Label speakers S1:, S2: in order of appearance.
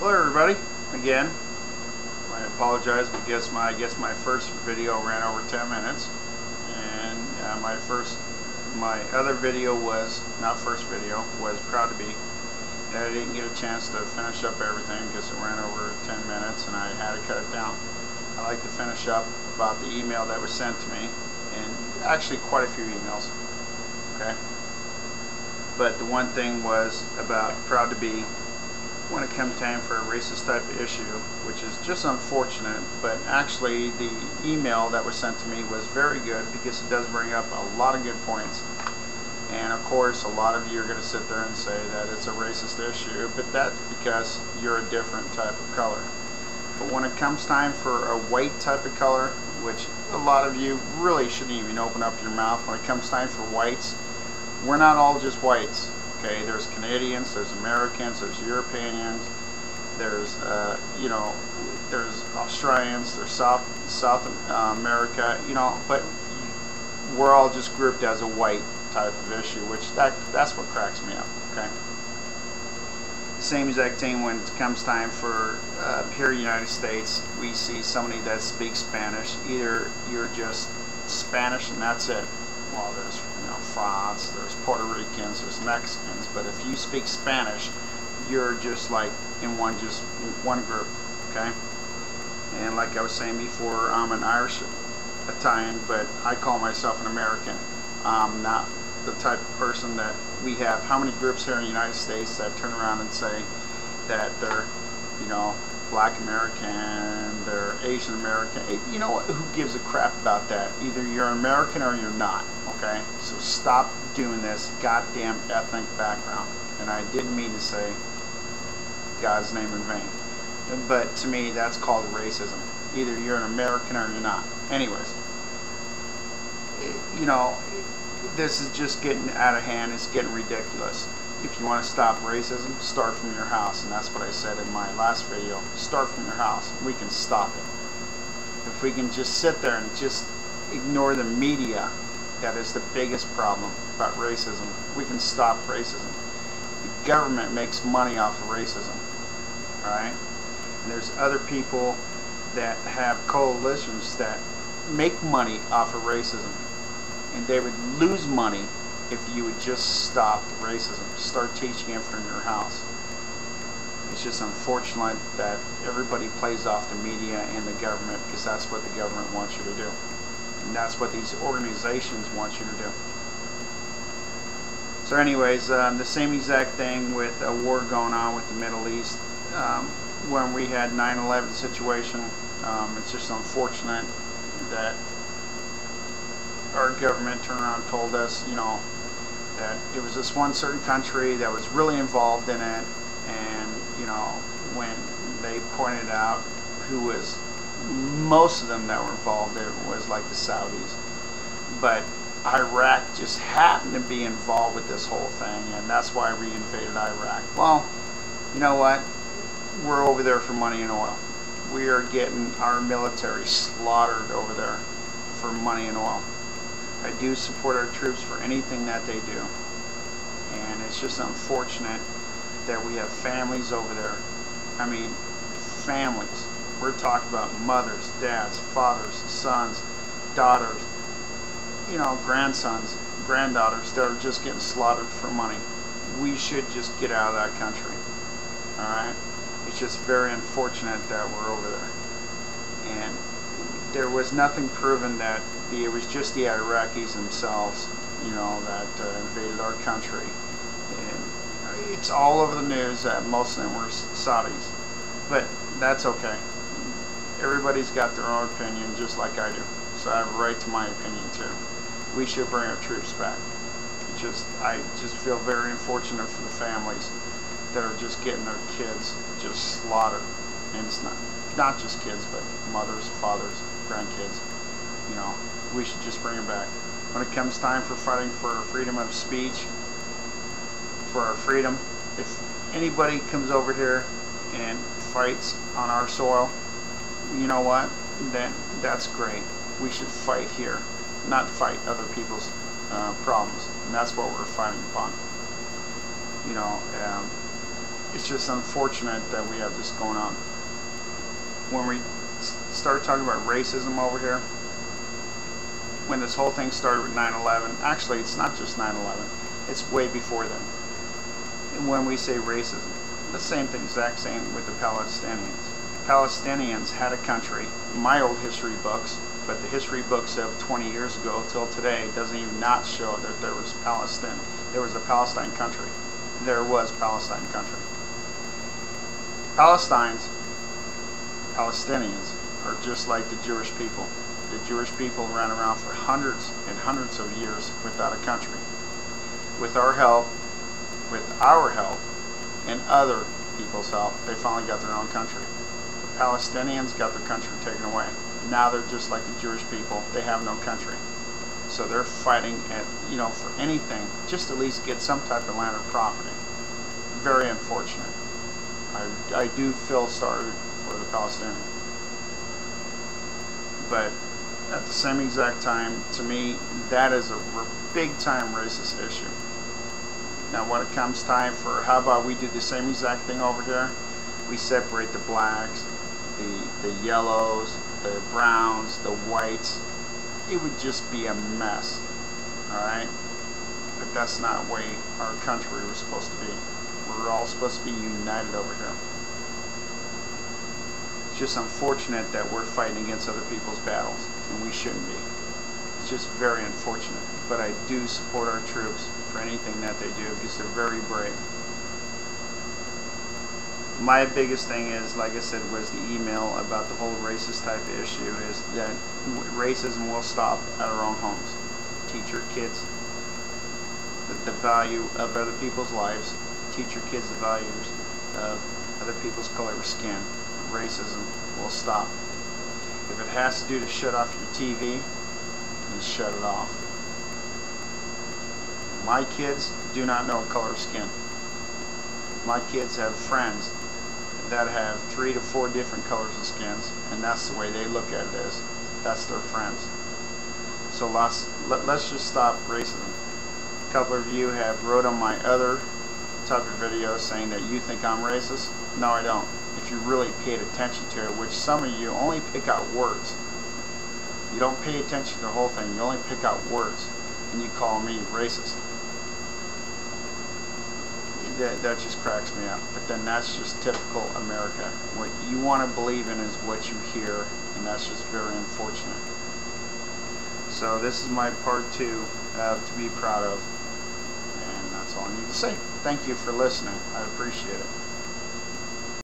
S1: Hello everybody, again. I apologize because I guess my first video ran over 10 minutes, and my other video was, not first video, was Proud to Be, and I didn't get a chance to finish up everything because it ran over 10 minutes and I had to cut it down. I like to finish up about the email that was sent to me, and actually quite a few emails, okay? But the one thing was about Proud to Be when it comes time for a racist type of issue, which is just unfortunate, but actually the email that was sent to me was very good because it does bring up a lot of good points. And of course a lot of you are going to sit there and say that it's a racist issue, but that's because you're a different type of color. But when it comes time for a white type of color, which a lot of you really shouldn't even open up your mouth, when it comes time for whites, we're not all just whites. Okay, there's Canadians, there's Americans, there's Europeans, there's there's Australians, there's South America, but we're all just grouped as a white type of issue, which that's what cracks me up. Okay, same exact thing when it comes time for here in the United States, we see somebody that speaks Spanish. Either you're just Spanish and that's it. Well, there's France, there's Puerto Ricans, there's Mexicans, but if you speak Spanish, you're just like in one group, okay? And like I was saying before, I'm an Irish Italian, but I call myself an American. I'm not the type of person that we have. How many groups here in the United States that turn around and say that they're, Black American, they're Asian American? You know what? Who gives a crap about that? Either you're an American or you're not, okay? So stop doing this goddamn ethnic background. And I didn't mean to say God's name in vain. But to me, that's called racism. Either you're an American or you're not. Anyways, this is just getting out of hand. It's getting ridiculous. If you want to stop racism, start from your house, and that's what I said in my last video. Start from your house. We can stop it. If we can just sit there and just ignore the media, that is the biggest problem about racism. We can stop racism. The government makes money off of racism, right? And there's other people that have coalitions that make money off of racism, and they would lose money if you would just stop racism. Start teaching it from your house. It's just unfortunate that everybody plays off the media and the government, because that's what the government wants you to do. And that's what these organizations want you to do. So anyways, the same exact thing with a war going on with the Middle East. When we had 9/11 situation, it's just unfortunate that our government turned around and told us, that it was this one certain country that was really involved in it, and when they pointed out who was, most of them that were involved, it was like the Saudis, but Iraq just happened to be involved with this whole thing, and that's why we invaded Iraq. Well, you know what? We're over there for money and oil. We are getting our military slaughtered over there for money and oil. I do support our troops for anything that they do, and it's just unfortunate that we have families over there. I mean, families. We're talking about mothers, dads, fathers, sons, daughters, grandsons, granddaughters that are just getting slaughtered for money. We should just get out of that country, alright? It's just very unfortunate that we're over there. And there was nothing proven that it was just the Iraqis themselves, that invaded our country. And it's all over the news that most of them were Saudis. But that's okay. Everybody's got their own opinion, just like I do. So I have a right to my opinion too. We should bring our troops back. I just feel very unfortunate for the families that are just getting their kids just slaughtered. And it's not just kids, but mothers, fathers, grandkids. We should just bring them back. When it comes time for fighting for our freedom of speech, for our freedom, if anybody comes over here and fights on our soil, you know what? Then that's great. We should fight here, not fight other people's problems. And that's what we're fighting upon. it's just unfortunate that we have this going on. When we start talking about racism over here, when this whole thing started with 9/11, actually it's not just 9/11, it's way before then. And when we say racism, the same thing, exact same with the Palestinians. Palestinians had a country. My old history books, but the history books of 20 years ago till today doesn't even not show that there was Palestine. There was a Palestine country. There was Palestine country. Palestinians are just like the Jewish people. The Jewish people ran around for hundreds and hundreds of years without a country. With our help, and other people's help, they finally got their own country. The Palestinians got their country taken away. Now they're just like the Jewish people. They have no country. So they're fighting for anything, just at least get some type of land or property. Very unfortunate. I do feel sorry for the Palestinians. But at the same exact time, to me, that is a big time racist issue. Now when it comes time for, how about we do the same exact thing over here? We separate the blacks, the yellows, the browns, the whites. It would just be a mess, alright? But that's not the way our country was supposed to be. We're all supposed to be united over here. It's just unfortunate that we're fighting against other people's battles, and we shouldn't be. It's just very unfortunate. But I do support our troops for anything that they do, because they're very brave. My biggest thing is, like I said, was the email about the whole racist type of issue, is that racism will stop at our own homes. Teach your kids the value of other people's lives. Teach your kids the values of other people's color of skin. Racism will stop. If it has to do to shut off your TV, then shut it off. My kids do not know color of skin. My kids have friends that have 3 to 4 different colors of skins, and that's the way they look at it as. That's their friends. So let's just stop racism. A couple of you have wrote on my other type of videos saying that you think I'm racist. No, I don't. If you really paid attention to it, which some of you only pick out words. You don't pay attention to the whole thing. You only pick out words, and you call me racist. That just cracks me up. But then that's just typical America. What you want to believe in is what you hear, and that's just very unfortunate. So this is my part 2 to be proud of, and that's all I need to say. Thank you for listening. I appreciate it.